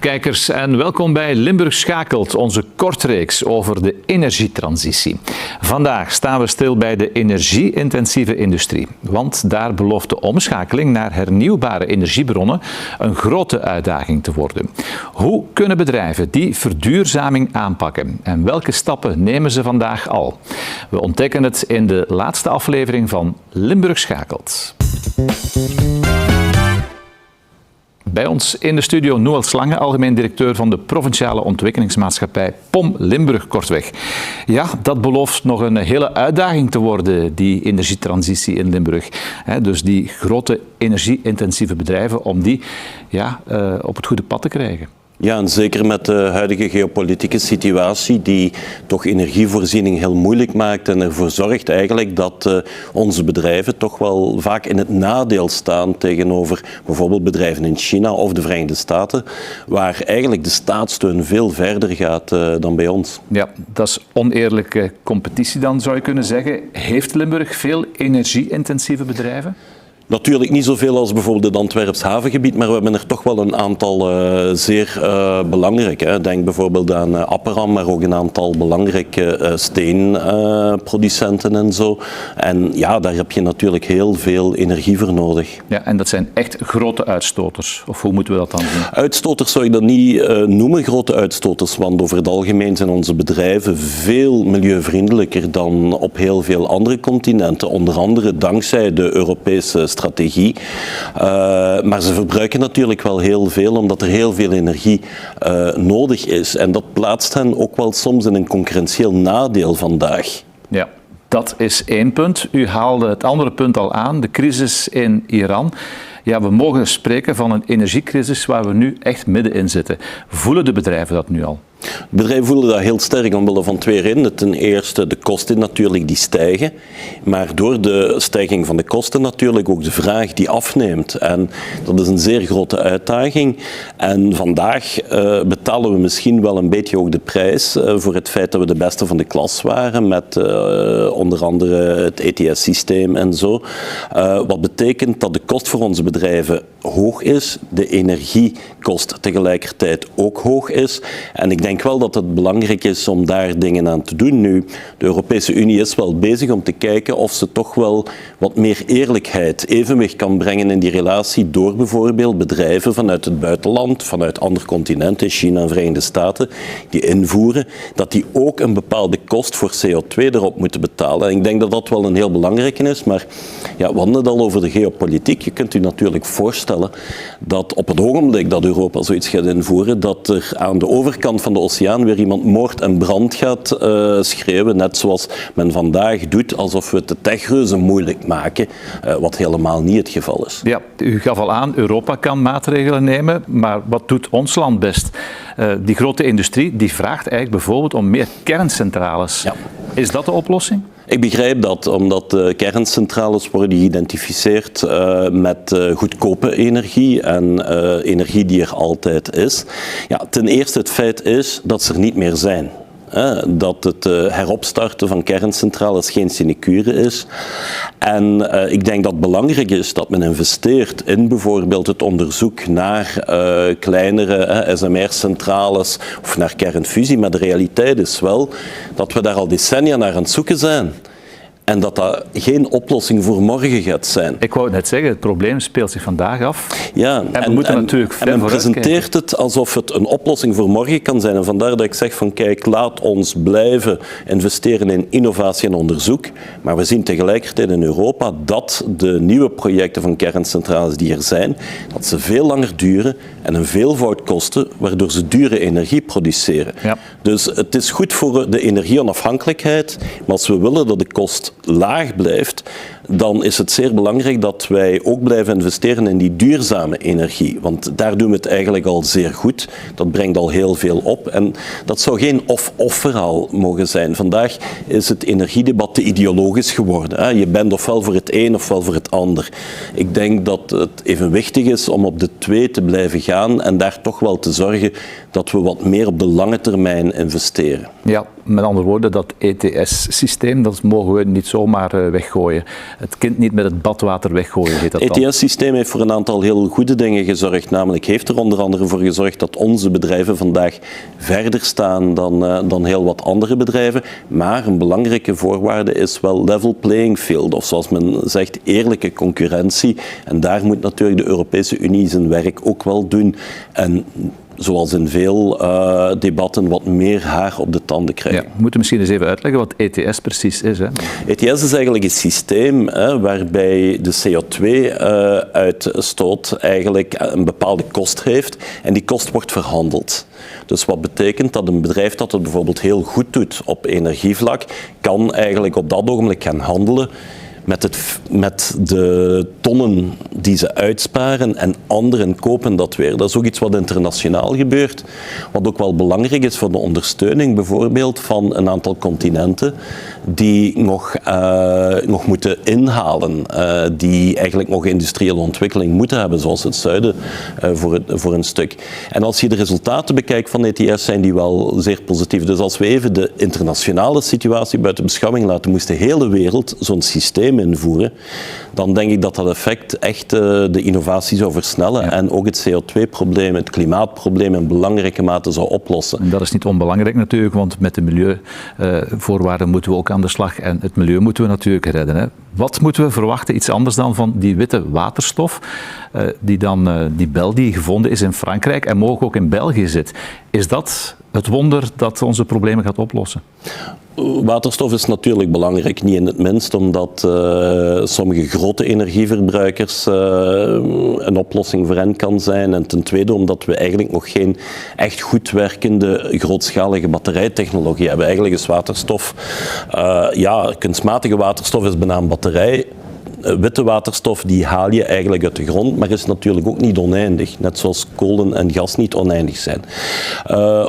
kijkers en welkom bij Limburg Schakelt, onze kortreeks over de energietransitie. Vandaag staan we stil bij de energie-intensieve industrie, want daar belooft de omschakeling naar hernieuwbare energiebronnen een grote uitdaging te worden. Hoe kunnen bedrijven die verduurzaming aanpakken en welke stappen nemen ze vandaag al? We ontdekken het in de laatste aflevering van Limburg Schakelt. Bij ons in de studio Noël Slange, algemeen directeur van de Provinciale Ontwikkelingsmaatschappij POM Limburg kortweg. Ja, dat belooft nog een hele uitdaging te worden, die energietransitie in Limburg. Dus die grote energie-intensieve bedrijven, om die op het goede pad te krijgen. Ja, en zeker met de huidige geopolitieke situatie die toch energievoorziening heel moeilijk maakt en ervoor zorgt eigenlijk dat onze bedrijven toch wel vaak in het nadeel staan tegenover bijvoorbeeld bedrijven in China of de Verenigde Staten, waar eigenlijk de staatssteun veel verder gaat dan bij ons. Ja, dat is oneerlijke competitie dan, zou je kunnen zeggen. Heeft Limburg veel energie-intensieve bedrijven? Natuurlijk niet zoveel als bijvoorbeeld het Antwerps havengebied, maar we hebben er toch wel een aantal zeer belangrijke. Denk bijvoorbeeld aan Aperam, maar ook een aantal belangrijke steenproducenten en zo. En ja, daar heb je natuurlijk heel veel energie voor nodig. Ja, en dat zijn echt grote uitstoters, of hoe moeten we dat dan zien? Uitstoters zou je dat niet noemen, grote uitstoters, want over het algemeen zijn onze bedrijven veel milieuvriendelijker dan op heel veel andere continenten. Onder andere dankzij de Europese strategie. Maar ze verbruiken natuurlijk wel heel veel, omdat er heel veel energie nodig is. En dat plaatst hen ook wel soms in een concurrentieel nadeel vandaag. Ja, dat is één punt. U haalde het andere punt al aan, de crisis in Iran. Ja, we mogen spreken van een energiecrisis waar we nu echt middenin zitten. Voelen de bedrijven dat nu al? Bedrijven voelen dat heel sterk omwille van twee redenen. Ten eerste de kosten natuurlijk die stijgen, maar door de stijging van de kosten natuurlijk ook de vraag die afneemt. En dat is een zeer grote uitdaging. En vandaag betalen we misschien wel een beetje ook de prijs voor het feit dat we de beste van de klas waren met onder andere het ETS-systeem en zo. Wat betekent dat de kost voor onze bedrijven hoog is, de energiekost tegelijkertijd ook hoog is. En ik denk wel dat het belangrijk is om daar dingen aan te doen nu. De Europese Unie is wel bezig om te kijken of ze toch wel wat meer eerlijkheid, evenwicht kan brengen in die relatie door bijvoorbeeld bedrijven vanuit het buitenland, vanuit andere continenten, China en Verenigde Staten, die invoeren, dat die ook een bepaalde kost voor CO2 erop moeten betalen. En ik denk dat dat wel een heel belangrijke is, maar ja, we hadden het al over de geopolitiek. Je kunt u natuurlijk voorstellen dat op het ogenblik dat Europa zoiets gaat invoeren, dat er aan de overkant van de oceaan weer iemand moord en brand gaat schreeuwen, net zoals men vandaag doet, alsof we het de techreuzen moeilijk maken, wat helemaal niet het geval is. Ja, u gaf al aan, Europa kan maatregelen nemen, maar wat doet ons land best? Die grote industrie die vraagt eigenlijk bijvoorbeeld om meer kerncentrales. Ja. Is dat de oplossing? Ik begrijp dat, omdat kerncentrales worden geïdentificeerd met goedkope energie en energie die er altijd is. Ja, ten eerste het feit is dat ze er niet meer zijn. Dat het heropstarten van kerncentrales geen sinecure is. En ik denk dat het belangrijk is dat men investeert in bijvoorbeeld het onderzoek naar kleinere SMR-centrales of naar kernfusie. Maar de realiteit is wel dat we daar al decennia naar aan het zoeken zijn. En dat dat geen oplossing voor morgen gaat zijn. Ik wou net zeggen, het probleem speelt zich vandaag af. Ja, en we moeten natuurlijk ver vooruit kijken. En men presenteert het alsof het een oplossing voor morgen kan zijn. En vandaar dat ik zeg van kijk, laat ons blijven investeren in innovatie en onderzoek. Maar we zien tegelijkertijd in Europa dat de nieuwe projecten van kerncentrales die er zijn, dat ze veel langer duren en een veelvoud kosten, waardoor ze dure energie produceren. Ja. Dus het is goed voor de energieonafhankelijkheid, maar als we willen dat de kost laag blijft, dan is het zeer belangrijk dat wij ook blijven investeren in die duurzame energie. Want daar doen we het eigenlijk al zeer goed. Dat brengt al heel veel op. En dat zou geen of-of verhaal mogen zijn. Vandaag is het energiedebat te ideologisch geworden. Je bent ofwel voor het een ofwel voor het ander. Ik denk dat het evenwichtig is om op de twee te blijven gaan en daar toch wel te zorgen dat we wat meer op de lange termijn investeren. Ja, met andere woorden, dat ETS-systeem, dat mogen we niet zomaar weggooien. Het kind niet met het badwater weggooien, heet dat dan. Het ETS-systeem heeft voor een aantal heel goede dingen gezorgd. Namelijk heeft er onder andere voor gezorgd dat onze bedrijven vandaag verder staan dan heel wat andere bedrijven. Maar een belangrijke voorwaarde is wel level playing field. Of zoals men zegt, eerlijke concurrentie. En daar moet natuurlijk de Europese Unie zijn werk ook wel doen. En zoals in veel debatten, wat meer haar op de tanden krijgen. Ja, we moeten misschien eens even uitleggen wat ETS precies is. Hè? ETS is eigenlijk een systeem waarbij de CO2-uitstoot eigenlijk een bepaalde kost heeft en die kost wordt verhandeld. Dus wat betekent dat een bedrijf dat het bijvoorbeeld heel goed doet op energievlak, kan eigenlijk op dat ogenblik gaan handelen met de tonnen die ze uitsparen en anderen kopen dat weer. Dat is ook iets wat internationaal gebeurt, wat ook wel belangrijk is voor de ondersteuning bijvoorbeeld van een aantal continenten die nog moeten inhalen, die eigenlijk nog industriële ontwikkeling moeten hebben, zoals het zuiden voor een stuk. En als je de resultaten bekijkt van ETS, zijn die wel zeer positief. Dus als we even de internationale situatie buiten beschouwing laten, moest de hele wereld zo'n systeem invoeren, dan denk ik dat dat effect echt de innovatie zou versnellen en ook het CO2-probleem, het klimaatprobleem in belangrijke mate zou oplossen. En dat is niet onbelangrijk natuurlijk, want met de milieuvoorwaarden moeten we ook aan de slag en het milieu moeten we natuurlijk redden. Hè. Wat moeten we verwachten, iets anders dan van die witte waterstof, die bel die gevonden is in Frankrijk en mogelijk ook in België zit. Is dat het wonder dat onze problemen gaat oplossen? Waterstof is natuurlijk belangrijk, niet in het minst, omdat sommige grote energieverbruikers een oplossing voor hen kan zijn. En ten tweede omdat we eigenlijk nog geen echt goed werkende grootschalige batterijtechnologie hebben. Eigenlijk is waterstof, kunstmatige waterstof is bijna een batterij. Witte waterstof die haal je eigenlijk uit de grond, maar is natuurlijk ook niet oneindig. Net zoals kolen en gas niet oneindig zijn.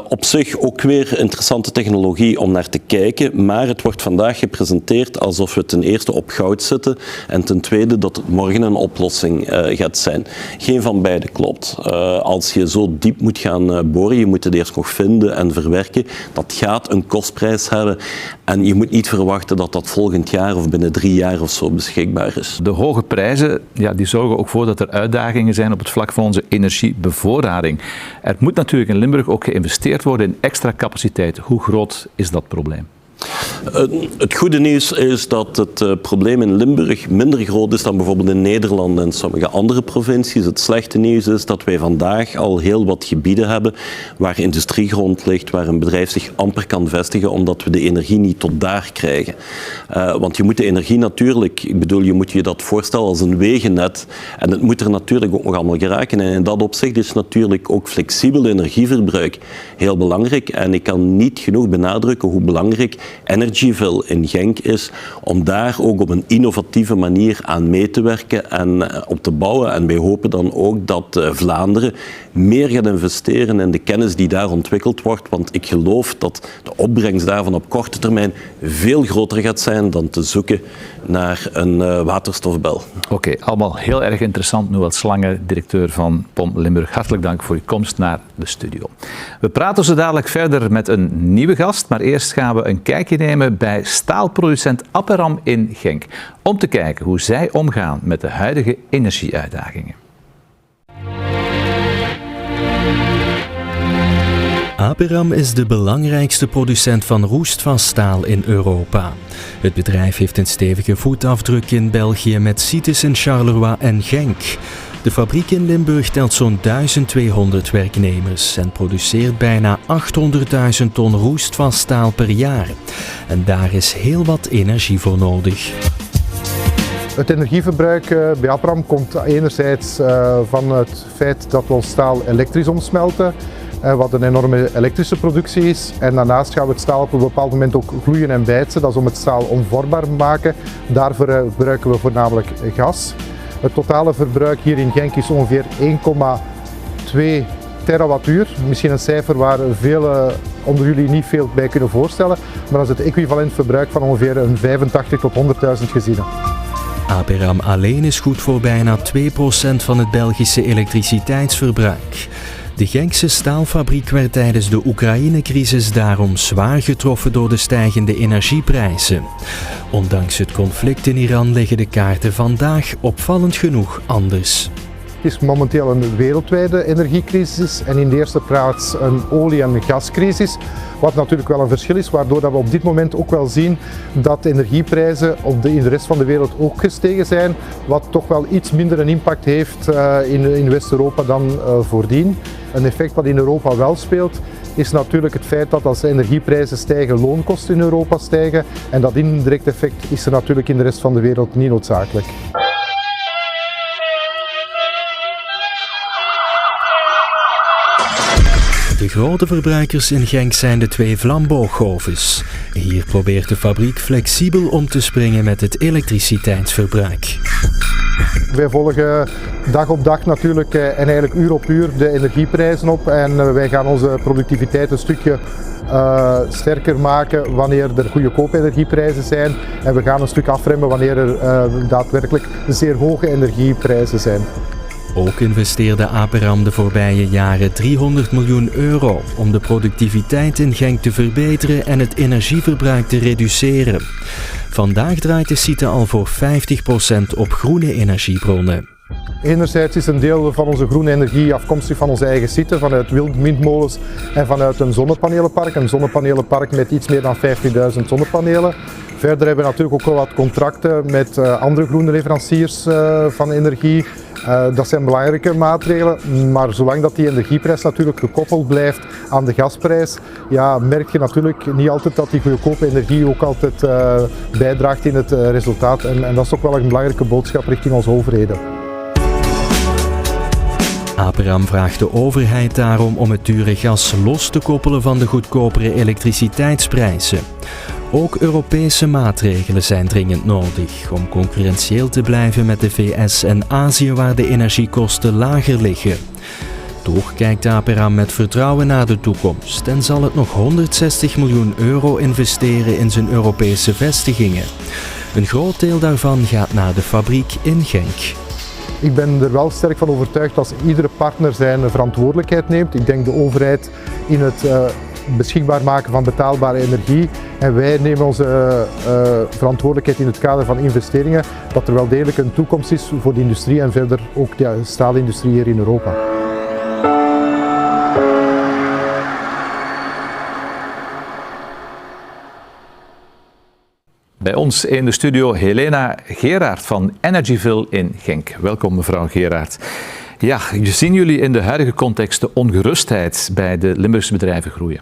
Op zich ook weer interessante technologie om naar te kijken, maar het wordt vandaag gepresenteerd alsof we ten eerste op goud zitten en ten tweede dat het morgen een oplossing gaat zijn. Geen van beide klopt. Als je zo diep moet gaan boren, je moet het eerst nog vinden en verwerken, dat gaat een kostprijs hebben en je moet niet verwachten dat dat volgend jaar of binnen 3 jaar of zo beschikbaar is. De hoge prijzen die zorgen ook voor dat er uitdagingen zijn op het vlak van onze energiebevoorrading. Er moet natuurlijk in Limburg ook geïnvesteerd worden in extra capaciteit. Hoe groot is dat probleem? Het goede nieuws is dat het probleem in Limburg minder groot is dan bijvoorbeeld in Nederland en sommige andere provincies. Het slechte nieuws is dat wij vandaag al heel wat gebieden hebben waar industriegrond ligt, waar een bedrijf zich amper kan vestigen omdat we de energie niet tot daar krijgen. Want je moet de energie natuurlijk, je moet je dat voorstellen als een wegennet en het moet er natuurlijk ook nog allemaal geraken. En in dat opzicht is natuurlijk ook flexibel energieverbruik heel belangrijk en ik kan niet genoeg benadrukken hoe belangrijk Energyville in Genk is om daar ook op een innovatieve manier aan mee te werken en op te bouwen. En wij hopen dan ook dat Vlaanderen meer gaat investeren in de kennis die daar ontwikkeld wordt, want ik geloof dat de opbrengst daarvan op korte termijn veel groter gaat zijn dan te zoeken naar een waterstofbel. Oké, allemaal heel erg interessant. Noël Slange, directeur van POM Limburg. Hartelijk dank voor uw komst naar de studio. We praten zo dadelijk verder met een nieuwe gast, maar eerst gaan we een kijkje nemen bij staalproducent Aperam in Genk, om te kijken hoe zij omgaan met de huidige energieuitdagingen. Aperam is de belangrijkste producent van roestvast staal in Europa. Het bedrijf heeft een stevige voetafdruk in België met sites in Charleroi en Genk. De fabriek in Limburg telt zo'n 1200 werknemers en produceert bijna 800.000 ton roestvast staal per jaar. En daar is heel wat energie voor nodig. Het energieverbruik bij Aperam komt enerzijds van het feit dat we ons staal elektrisch omsmelten, wat een enorme elektrische productie is. En daarnaast gaan we het staal op een bepaald moment ook gloeien en bijtsen. Dat is om het staal onvormbaar te maken. Daarvoor gebruiken we voornamelijk gas. Het totale verbruik hier in Genk is ongeveer 1,2 terawattuur. Misschien een cijfer waar velen onder jullie niet veel bij kunnen voorstellen. Maar dat is het equivalent verbruik van ongeveer een 85 tot 100.000 gezinnen. Aperam alleen is goed voor bijna 2% van het Belgische elektriciteitsverbruik. De Genkse staalfabriek werd tijdens de Oekraïne-crisis daarom zwaar getroffen door de stijgende energieprijzen. Ondanks het conflict in Iran liggen de kaarten vandaag opvallend genoeg anders. Het is momenteel een wereldwijde energiecrisis en in de eerste plaats een olie- en gascrisis. Wat natuurlijk wel een verschil is, waardoor we op dit moment ook wel zien dat de energieprijzen in de rest van de wereld ook gestegen zijn. Wat toch wel iets minder een impact heeft in West-Europa dan voordien. Een effect wat in Europa wel speelt is natuurlijk het feit dat als de energieprijzen stijgen, loonkosten in Europa stijgen. En dat indirect effect is er natuurlijk in de rest van de wereld niet noodzakelijk. De grote verbruikers in Genk zijn de 2 vlambooggovens. Hier probeert de fabriek flexibel om te springen met het elektriciteitsverbruik. Wij volgen dag op dag natuurlijk en eigenlijk uur op uur de energieprijzen op. En wij gaan onze productiviteit een stukje sterker maken wanneer er goedkoop energieprijzen zijn. En we gaan een stuk afremmen wanneer er daadwerkelijk zeer hoge energieprijzen zijn. Ook investeerde Aperam de voorbije jaren €300 miljoen om de productiviteit in Genk te verbeteren en het energieverbruik te reduceren. Vandaag draait de site al voor 50% op groene energiebronnen. Enerzijds is een deel van onze groene energie afkomstig van onze eigen site, vanuit windmolens en vanuit een zonnepanelenpark. Een zonnepanelenpark met iets meer dan 50.000 zonnepanelen. Verder hebben we natuurlijk ook wel wat contracten met andere groene leveranciers van energie. Dat zijn belangrijke maatregelen, maar zolang dat die energieprijs natuurlijk gekoppeld blijft aan de gasprijs, ja, merk je natuurlijk niet altijd dat die goedkope energie ook altijd bijdraagt in het resultaat. En dat is ook wel een belangrijke boodschap richting onze overheden. Aperam vraagt de overheid daarom om het dure gas los te koppelen van de goedkopere elektriciteitsprijzen. Ook Europese maatregelen zijn dringend nodig om concurrentieel te blijven met de VS en Azië waar de energiekosten lager liggen. Toch kijkt Aperam met vertrouwen naar de toekomst en zal het nog €160 miljoen investeren in zijn Europese vestigingen. Een groot deel daarvan gaat naar de fabriek in Genk. Ik ben er wel sterk van overtuigd dat iedere partner zijn verantwoordelijkheid neemt. Ik denk de overheid in het beschikbaar maken van betaalbare energie. En wij nemen onze verantwoordelijkheid in het kader van investeringen, dat er wel degelijk een toekomst is voor de industrie en verder ook de staalindustrie hier in Europa. Bij ons in de studio Helena Geraert van Energyville in Genk. Welkom mevrouw Geraert. Ja, zien jullie in de huidige context de ongerustheid bij de Limburgse bedrijven groeien?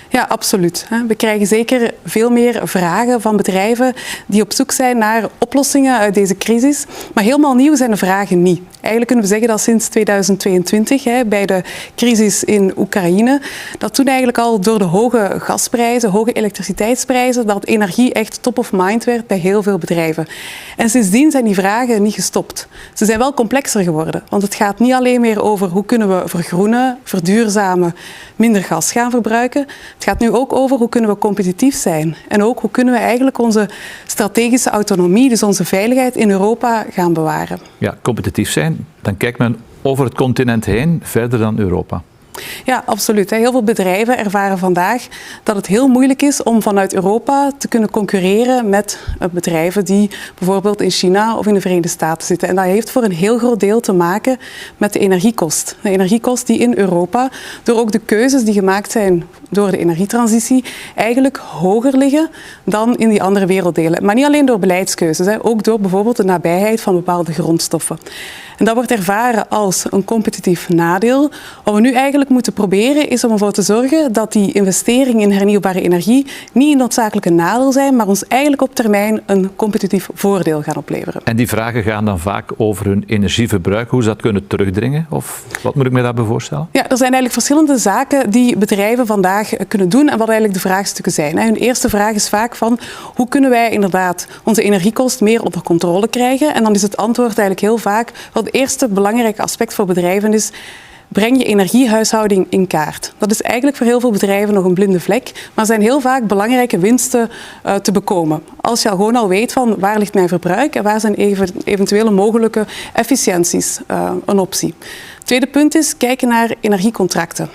Ja, absoluut. We krijgen zeker veel meer vragen van bedrijven die op zoek zijn naar oplossingen uit deze crisis. Maar helemaal nieuw zijn de vragen niet. Eigenlijk kunnen we zeggen dat sinds 2022, bij de crisis in Oekraïne, dat toen eigenlijk al door de hoge gasprijzen, hoge elektriciteitsprijzen, dat energie echt top of mind werd bij heel veel bedrijven. En sindsdien zijn die vragen niet gestopt. Ze zijn wel complexer geworden, want het gaat niet alleen meer over hoe kunnen we vergroenen, verduurzamen, minder gas gaan verbruiken. Het gaat nu ook over hoe kunnen we competitief zijn en ook hoe kunnen we eigenlijk onze strategische autonomie, dus onze veiligheid in Europa gaan bewaren. Ja, competitief zijn, dan kijkt men over het continent heen, verder dan Europa. Ja, absoluut. Heel veel bedrijven ervaren vandaag dat het heel moeilijk is om vanuit Europa te kunnen concurreren met bedrijven die bijvoorbeeld in China of in de Verenigde Staten zitten. En dat heeft voor een heel groot deel te maken met de energiekost. De energiekost die in Europa, door ook de keuzes die gemaakt zijn door de energietransitie, eigenlijk hoger liggen dan in die andere werelddelen. Maar niet alleen door beleidskeuzes, ook door bijvoorbeeld de nabijheid van bepaalde grondstoffen. En dat wordt ervaren als een competitief nadeel. Wat we nu eigenlijk moeten proberen is om ervoor te zorgen dat die investeringen in hernieuwbare energie niet een noodzakelijk een nadeel zijn, maar ons eigenlijk op termijn een competitief voordeel gaan opleveren. En die vragen gaan dan vaak over hun energieverbruik, hoe ze dat kunnen terugdringen? Of wat moet ik me daarbij voorstellen? Ja, er zijn eigenlijk verschillende zaken die bedrijven vandaag kunnen doen en wat eigenlijk de vraagstukken zijn. Hun eerste vraag is vaak van hoe kunnen wij inderdaad onze energiekost meer onder controle krijgen? En dan is het antwoord eigenlijk heel vaak, wat het eerste belangrijke aspect voor bedrijven is, breng je energiehuishouding in kaart. Dat is eigenlijk voor heel veel bedrijven nog een blinde vlek, maar er zijn heel vaak belangrijke winsten te bekomen. Als je gewoon al weet van waar ligt mijn verbruik en waar zijn eventuele mogelijke efficiënties een optie. Tweede punt is kijken naar energiecontracten.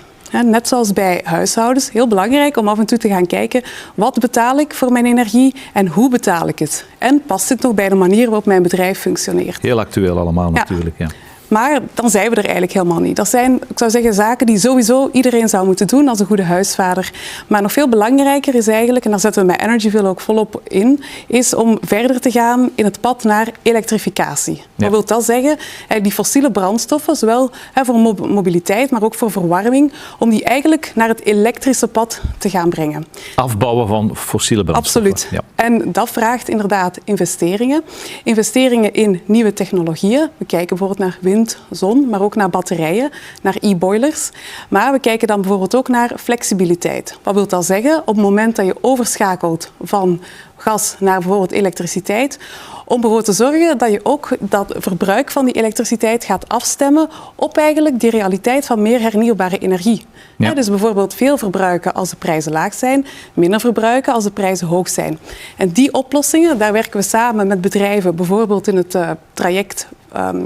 Net zoals bij huishoudens, heel belangrijk om af en toe te gaan kijken wat betaal ik voor mijn energie en hoe betaal ik het. En past dit nog bij de manier waarop mijn bedrijf functioneert. Heel actueel allemaal natuurlijk. Ja. Maar dan zijn we er eigenlijk helemaal niet. Dat zijn, ik zou zeggen, zaken die sowieso iedereen zou moeten doen als een goede huisvader. Maar nog veel belangrijker is eigenlijk, en daar zetten we met Energyville ook volop in, is om verder te gaan in het pad naar elektrificatie. Ja. Wat wil dat zeggen? Die fossiele brandstoffen, zowel voor mobiliteit, maar ook voor verwarming, om die eigenlijk naar het elektrische pad te gaan brengen. Afbouwen van fossiele brandstoffen. Absoluut. Ja. En dat vraagt inderdaad investeringen. Investeringen in nieuwe technologieën. We kijken bijvoorbeeld naar wind, zon, maar ook naar batterijen, naar e-boilers. Maar we kijken dan bijvoorbeeld ook naar flexibiliteit. Wat wil dat zeggen? Op het moment dat je overschakelt van gas naar bijvoorbeeld elektriciteit, om ervoor te zorgen dat je ook dat verbruik van die elektriciteit gaat afstemmen op eigenlijk die realiteit van meer hernieuwbare energie. Ja. Dus bijvoorbeeld veel verbruiken als de prijzen laag zijn, minder verbruiken als de prijzen hoog zijn. En die oplossingen, daar werken we samen met bedrijven, bijvoorbeeld in het traject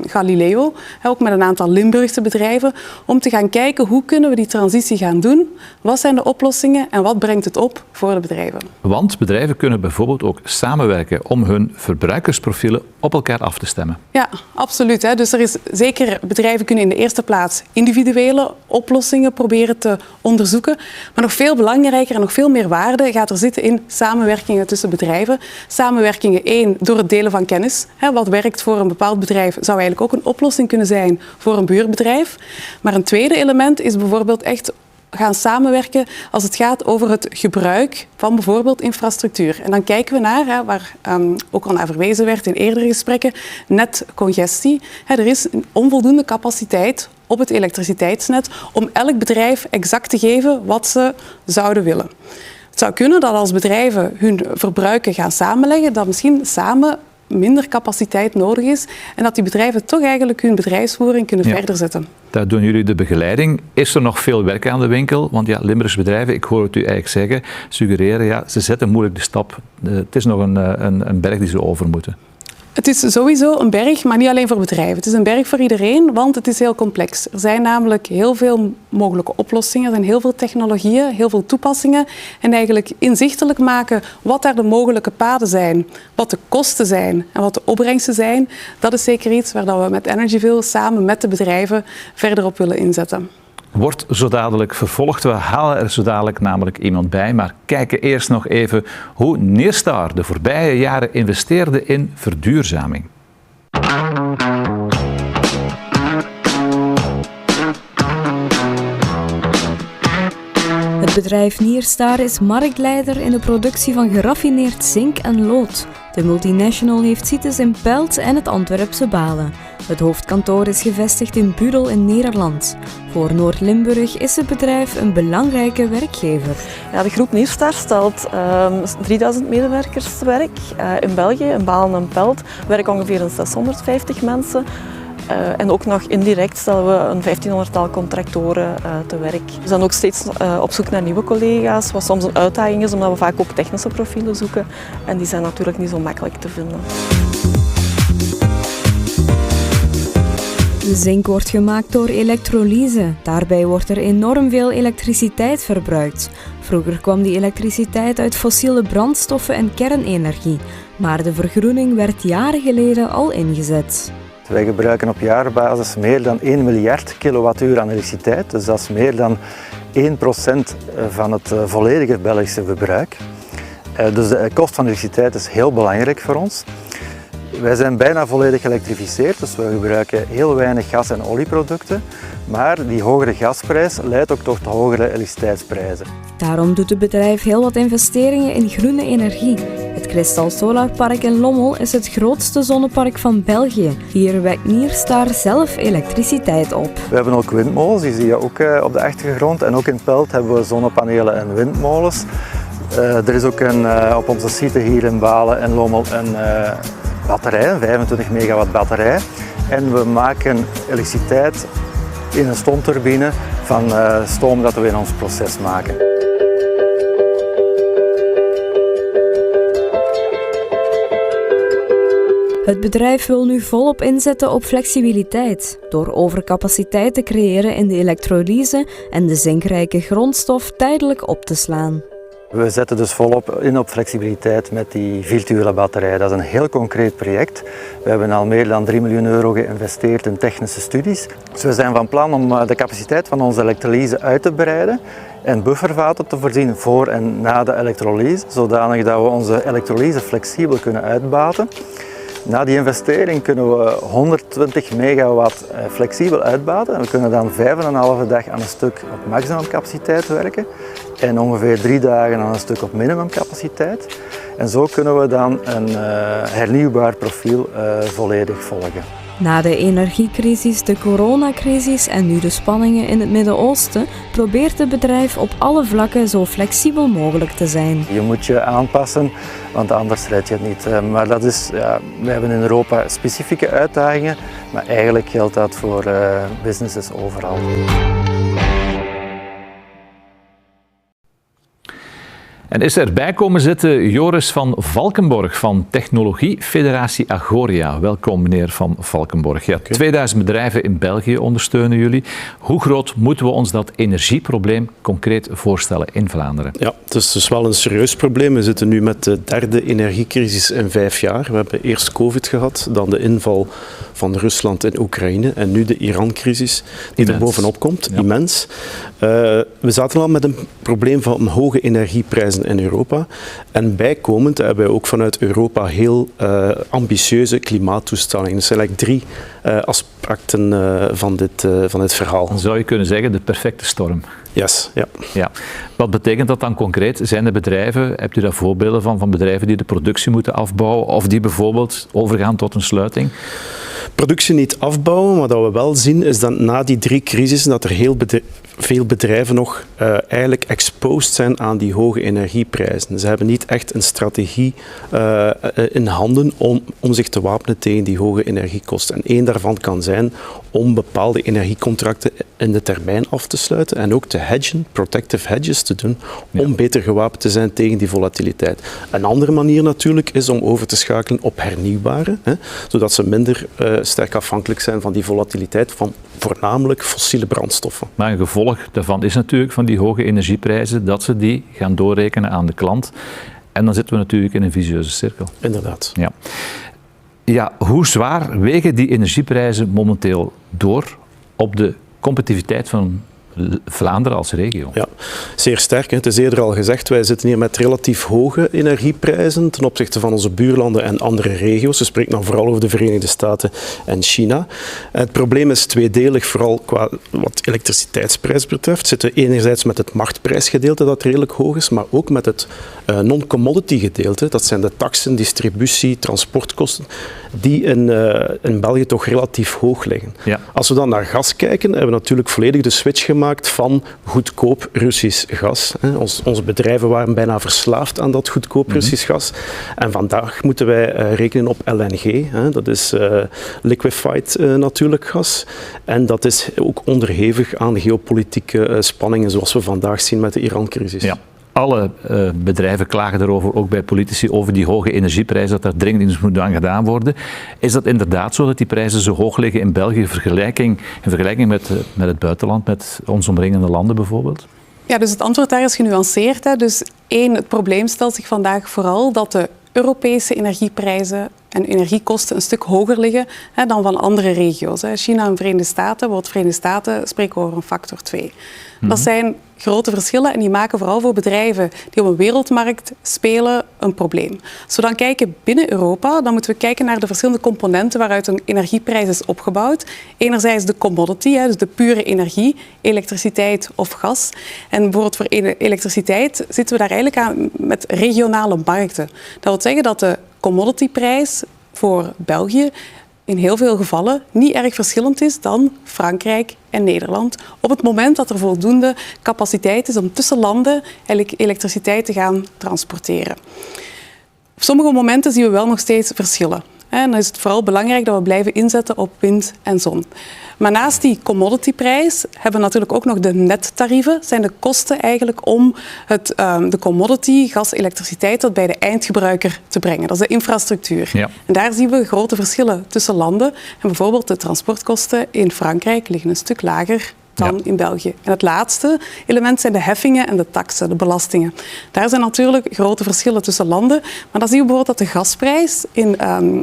Galileo, ook met een aantal Limburgse bedrijven, om te gaan kijken hoe kunnen we die transitie gaan doen, wat zijn de oplossingen en wat brengt het op voor de bedrijven. Want bedrijven kunnen bijvoorbeeld ook samenwerken om hun verbruikersprofielen op elkaar af te stemmen. Ja, absoluut. Dus er is zeker, bedrijven kunnen in de eerste plaats individuele oplossingen proberen te onderzoeken, maar nog veel belangrijker en nog veel meer waarde gaat er zitten in samenwerkingen tussen bedrijven. Samenwerkingen, één, door het delen van kennis. Wat werkt voor een bepaald bedrijf zou eigenlijk ook een oplossing kunnen zijn voor een buurbedrijf. Maar een tweede element is bijvoorbeeld echt gaan samenwerken als het gaat over het gebruik van bijvoorbeeld infrastructuur. En dan kijken we naar, waar ook al naar verwezen werd in eerdere gesprekken, netcongestie. Er is een onvoldoende capaciteit op het elektriciteitsnet om elk bedrijf exact te geven wat ze zouden willen. Het zou kunnen dat als bedrijven hun verbruiken gaan samenleggen, dat misschien samen minder capaciteit nodig is en dat die bedrijven toch eigenlijk hun bedrijfsvoering kunnen verder zetten. Daar doen jullie de begeleiding. Is er nog veel werk aan de winkel? Want ja, Limburgse bedrijven, ik hoor het u eigenlijk zeggen, suggereren, ja, ze zetten moeilijk de stap. Het is nog een berg die ze over moeten. Het is sowieso een berg, maar niet alleen voor bedrijven. Het is een berg voor iedereen, want het is heel complex. Er zijn namelijk heel veel mogelijke oplossingen, er zijn heel veel technologieën, heel veel toepassingen. En eigenlijk inzichtelijk maken wat daar de mogelijke paden zijn, wat de kosten zijn en wat de opbrengsten zijn, dat is zeker iets waar we met Energyville samen met de bedrijven verder op willen inzetten. Wordt zo dadelijk vervolgd. We halen er zo dadelijk namelijk iemand bij, maar kijken eerst nog even hoe Nyrstar de voorbije jaren investeerde in verduurzaming. Het bedrijf Nyrstar is marktleider in de productie van geraffineerd zink en lood. De multinational heeft sites in Pelt en het Antwerpse Balen. Het hoofdkantoor is gevestigd in Budel in Nederland. Voor Noord-Limburg is het bedrijf een belangrijke werkgever. Ja, de groep Nyrstar stelt 3000 medewerkers te werk. In België, in Balen en Pelt, werken ongeveer 650 mensen. En ook nog indirect stellen we een 1500-tal contractoren te werk. We zijn ook steeds op zoek naar nieuwe collega's, wat soms een uitdaging is, omdat we vaak ook technische profielen zoeken. En die zijn natuurlijk niet zo makkelijk te vinden. De zink wordt gemaakt door elektrolyse. Daarbij wordt er enorm veel elektriciteit verbruikt. Vroeger kwam die elektriciteit uit fossiele brandstoffen en kernenergie. Maar de vergroening werd jaren geleden al ingezet. Wij gebruiken op jaarbasis meer dan 1 miljard kilowattuur aan elektriciteit. Dus dat is meer dan 1% van het volledige Belgische verbruik. Dus de kost van elektriciteit is heel belangrijk voor ons. Wij zijn bijna volledig geëlektrificeerd, dus we gebruiken heel weinig gas- en olieproducten. Maar die hogere gasprijs leidt ook tot hogere elektriciteitsprijzen. Daarom doet het bedrijf heel wat investeringen in groene energie. Het Kristal Solarpark in Lommel is het grootste zonnepark van België. Hier wekt Nyrstar zelf elektriciteit op. We hebben ook windmolens, die zie je ook op de achtergrond. En ook in Pelt hebben we zonnepanelen en windmolens. Er is ook op onze site hier in Balen en Lommel een batterij, een 25 megawatt batterij. En we maken elektriciteit in een stoomturbine van stoom dat we in ons proces maken. Het bedrijf wil nu volop inzetten op flexibiliteit, door overcapaciteit te creëren in de elektrolyse en de zinkrijke grondstof tijdelijk op te slaan. We zetten dus volop in op flexibiliteit met die virtuele batterij. Dat is een heel concreet project. We hebben al meer dan 3 miljoen euro geïnvesteerd in technische studies. Dus we zijn van plan om de capaciteit van onze elektrolyse uit te breiden en buffervaten te voorzien voor en na de elektrolyse, zodanig dat we onze elektrolyse flexibel kunnen uitbaten. Na die investering kunnen we 120 megawatt flexibel uitbaten en we kunnen dan 5,5 dag aan een stuk op maximumcapaciteit werken en ongeveer 3 dagen aan een stuk op minimumcapaciteit. En zo kunnen we dan een hernieuwbaar profiel volledig volgen. Na de energiecrisis, de coronacrisis en nu de spanningen in het Midden-Oosten probeert het bedrijf op alle vlakken zo flexibel mogelijk te zijn. Je moet je aanpassen, want anders red je het niet. Maar dat is, we hebben in Europa specifieke uitdagingen, maar eigenlijk geldt dat voor businesses overal. En is erbij komen zitten Joris van Valkenborg van Technologie Federatie Agoria. Welkom meneer van Valkenborg. Ja, 2000 bedrijven in België ondersteunen jullie. Hoe groot moeten we ons dat energieprobleem concreet voorstellen in Vlaanderen? Ja, het is dus wel een serieus probleem. We zitten nu met de derde energiecrisis in 5 jaar. We hebben eerst COVID gehad, dan de inval van Rusland in Oekraïne en nu de Iran-crisis die er bovenop komt. Ja. Immens. We zaten al met een probleem van hoge energieprijzen in Europa. En bijkomend hebben we ook vanuit Europa heel ambitieuze klimaatdoelstellingen. Er zijn eigenlijk 3 aspecten van dit verhaal. Dan zou je kunnen zeggen de perfecte storm. Yes, ja. Ja. Wat betekent dat dan concreet? Zijn er bedrijven, hebt u daar voorbeelden van bedrijven die de productie moeten afbouwen of die bijvoorbeeld overgaan tot een sluiting? Productie niet afbouwen, maar wat we wel zien is dat na die 3 crisissen dat er heel veel bedrijven nog eigenlijk exposed zijn aan die hoge energieprijzen. Ze hebben niet echt een strategie in handen om zich te wapenen tegen die hoge energiekosten. En één daarvan kan zijn om bepaalde energiecontracten in de termijn af te sluiten en ook te hedgen, protective hedges te doen, om beter gewapend te zijn tegen die volatiliteit. Een andere manier natuurlijk is om over te schakelen op hernieuwbare, zodat ze minder sterk afhankelijk zijn van die volatiliteit van voornamelijk fossiele brandstoffen. Maar een gevolg daarvan is natuurlijk van die hoge energieprijzen dat ze die gaan doorrekenen aan de klant. En dan zitten we natuurlijk in een vicieuze cirkel. Inderdaad. Ja. Ja, hoe zwaar wegen die energieprijzen momenteel door op de competitiviteit van Vlaanderen als regio? Ja, zeer sterk. Het is eerder al gezegd, wij zitten hier met relatief hoge energieprijzen ten opzichte van onze buurlanden en andere regio's. We spreken dan vooral over de Verenigde Staten en China. Het probleem is tweedelig, vooral qua wat elektriciteitsprijs betreft. Zitten we enerzijds met het marktprijsgedeelte dat redelijk hoog is, maar ook met het non-commodity gedeelte. Dat zijn de taksen, distributie, transportkosten, die in België toch relatief hoog liggen. Ja. Als we dan naar gas kijken, hebben we natuurlijk volledig de switch gemaakt van goedkoop Russisch gas. Onze bedrijven waren bijna verslaafd aan dat goedkoop Russisch gas. En vandaag moeten wij rekenen op LNG. Dat is liquefied natuurlijk gas. En dat is ook onderhevig aan geopolitieke spanningen zoals we vandaag zien met de Iran-crisis. Ja. Alle bedrijven klagen erover, ook bij politici, over die hoge energieprijzen, dat daar dringend iets moet aan gedaan worden. Is dat inderdaad zo dat die prijzen zo hoog liggen in België in vergelijking met het buitenland, met ons omringende landen bijvoorbeeld? Ja, dus het antwoord daar is genuanceerd. Hè. Dus het probleem stelt zich vandaag vooral dat de Europese energieprijzen en energiekosten een stuk hoger liggen dan van andere regio's. China en Verenigde Staten, bijvoorbeeld Verenigde Staten, spreken over een factor 2. Dat zijn grote verschillen en die maken vooral voor bedrijven die op een wereldmarkt spelen een probleem. Als we dan kijken binnen Europa, dan moeten we kijken naar de verschillende componenten waaruit een energieprijs is opgebouwd. Enerzijds de commodity, dus de pure energie, elektriciteit of gas. En bijvoorbeeld voor elektriciteit zitten we daar eigenlijk aan met regionale markten. Dat wil zeggen dat de commodityprijs voor België in heel veel gevallen niet erg verschillend is dan Frankrijk en Nederland. Op het moment dat er voldoende capaciteit is om tussen landen elektriciteit te gaan transporteren. Op sommige momenten zien we wel nog steeds verschillen. En dan is het vooral belangrijk dat we blijven inzetten op wind en zon. Maar naast die commodityprijs hebben we natuurlijk ook nog de nettarieven. Dat zijn de kosten eigenlijk om de commodity, gas, elektriciteit, tot bij de eindgebruiker te brengen. Dat is de infrastructuur. Ja. En daar zien we grote verschillen tussen landen. En bijvoorbeeld de transportkosten in Frankrijk liggen een stuk lager dan in België. En het laatste element zijn de heffingen en de taxen, de belastingen. Daar zijn natuurlijk grote verschillen tussen landen. Maar dan zien we bijvoorbeeld dat de gasprijs in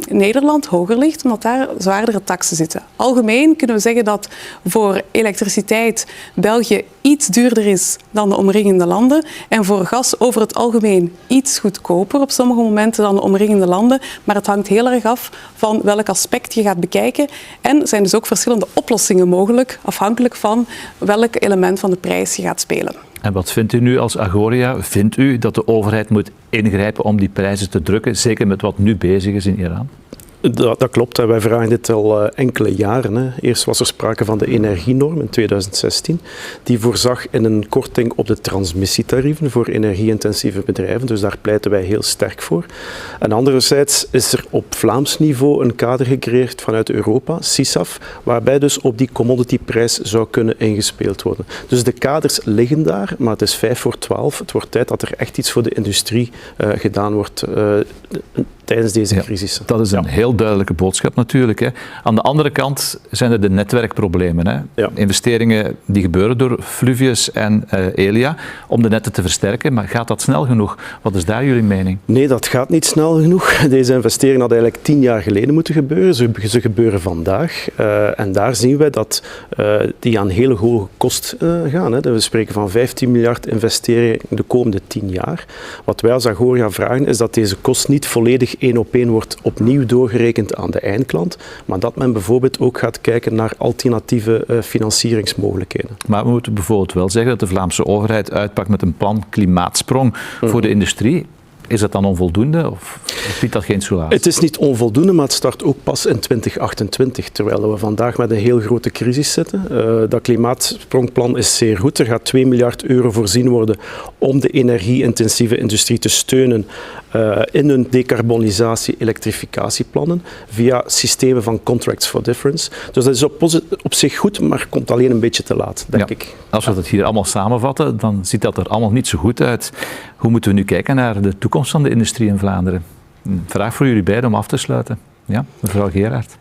Nederland hoger ligt, omdat daar zwaardere taxen zitten. Algemeen kunnen we zeggen dat voor elektriciteit België iets duurder is dan de omringende landen. En voor gas over het algemeen iets goedkoper op sommige momenten dan de omringende landen. Maar het hangt heel erg af van welk aspect je gaat bekijken. En er zijn dus ook verschillende oplossingen mogelijk, afhankelijk van welk element van de prijs je gaat spelen. En wat vindt u nu als Agoria? Vindt u dat de overheid moet ingrijpen om die prijzen te drukken, zeker met wat nu bezig is in Iran? Dat klopt. Wij vragen dit al enkele jaren. Eerst was er sprake van de energienorm in 2016. Die voorzag in een korting op de transmissietarieven voor energie-intensieve bedrijven. Dus daar pleiten wij heel sterk voor. En anderzijds is er op Vlaams niveau een kader gecreëerd vanuit Europa, SISAF, waarbij dus op die commodityprijs zou kunnen ingespeeld worden. Dus de kaders liggen daar, maar het is 11:55. Het wordt tijd dat er echt iets voor de industrie gedaan wordt tijdens deze crisis. Dat is een heel duidelijke boodschap natuurlijk. Hè. Aan de andere kant zijn er de netwerkproblemen. Hè. Ja. Investeringen die gebeuren door Fluvius en Elia om de netten te versterken. Maar gaat dat snel genoeg? Wat is daar jullie mening? Nee, dat gaat niet snel genoeg. Deze investeringen hadden eigenlijk 10 jaar geleden moeten gebeuren. Ze gebeuren vandaag. En daar zien we dat die aan hele hoge kost gaan. Hè. We spreken van 15 miljard investeringen de komende 10 jaar. Wat wij als Agoria vragen is dat deze kost niet volledig 1 op 1 wordt opnieuw doorgerekend aan de eindklant, maar dat men bijvoorbeeld ook gaat kijken naar alternatieve financieringsmogelijkheden. Maar we moeten bijvoorbeeld wel zeggen dat de Vlaamse overheid uitpakt met een plan klimaatsprong voor de industrie. Is dat dan onvoldoende of biedt dat geen soelaas? Het is niet onvoldoende, maar het start ook pas in 2028, terwijl we vandaag met een heel grote crisis zitten. Dat klimaatsprongplan is zeer goed. Er gaat 2 miljard euro voorzien worden om de energie-intensieve industrie te steunen in hun decarbonisatie-elektrificatieplannen via systemen van Contracts for Difference. Dus dat is op zich goed, maar komt alleen een beetje te laat, denk ik. Als we dat hier allemaal samenvatten, dan ziet dat er allemaal niet zo goed uit. Hoe moeten we nu kijken naar de toekomst van de industrie in Vlaanderen? Een vraag voor jullie beiden om af te sluiten. Ja, mevrouw Gerard.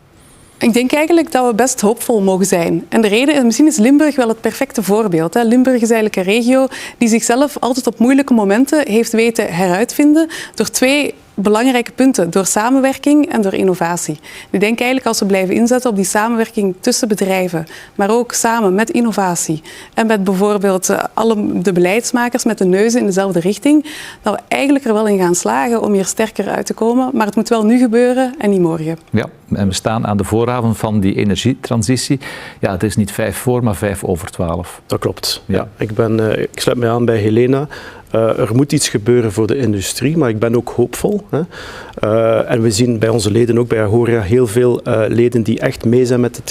Ik denk eigenlijk dat we best hoopvol mogen zijn. En de reden is, misschien is Limburg wel het perfecte voorbeeld. Hè. Limburg is eigenlijk een regio die zichzelf altijd op moeilijke momenten heeft weten heruitvinden door 2 belangrijke punten, door samenwerking en door innovatie. Ik denk eigenlijk als we blijven inzetten op die samenwerking tussen bedrijven, maar ook samen met innovatie en met bijvoorbeeld alle de beleidsmakers met de neuzen in dezelfde richting, dat we eigenlijk er wel in gaan slagen om hier sterker uit te komen. Maar het moet wel nu gebeuren en niet morgen. Ja, en we staan aan de vooravond van die energietransitie. Ja, het is niet 5 voor, maar 11:55. Dat klopt. Ja. Ik sluit mij aan bij Helena. Er moet iets gebeuren voor de industrie, maar ik ben ook hoopvol. Hè. En we zien bij onze leden, ook bij Agoria, heel veel leden die echt mee zijn met de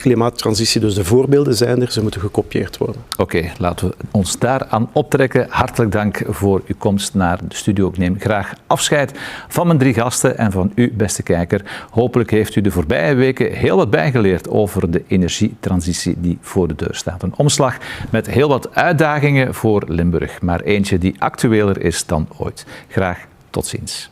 klimaattransitie. Dus de voorbeelden zijn er, ze moeten gekopieerd worden. Oké, laten we ons daaraan optrekken. Hartelijk dank voor uw komst naar de studio. Ik neem graag afscheid van mijn 3 gasten en van u, beste kijker. Hopelijk heeft u de voorbije weken heel wat bijgeleerd over de energietransitie die voor de deur staat. Een omslag met heel wat uitdagingen voor Limburg, maar eentje die actueler is dan ooit. Graag tot ziens.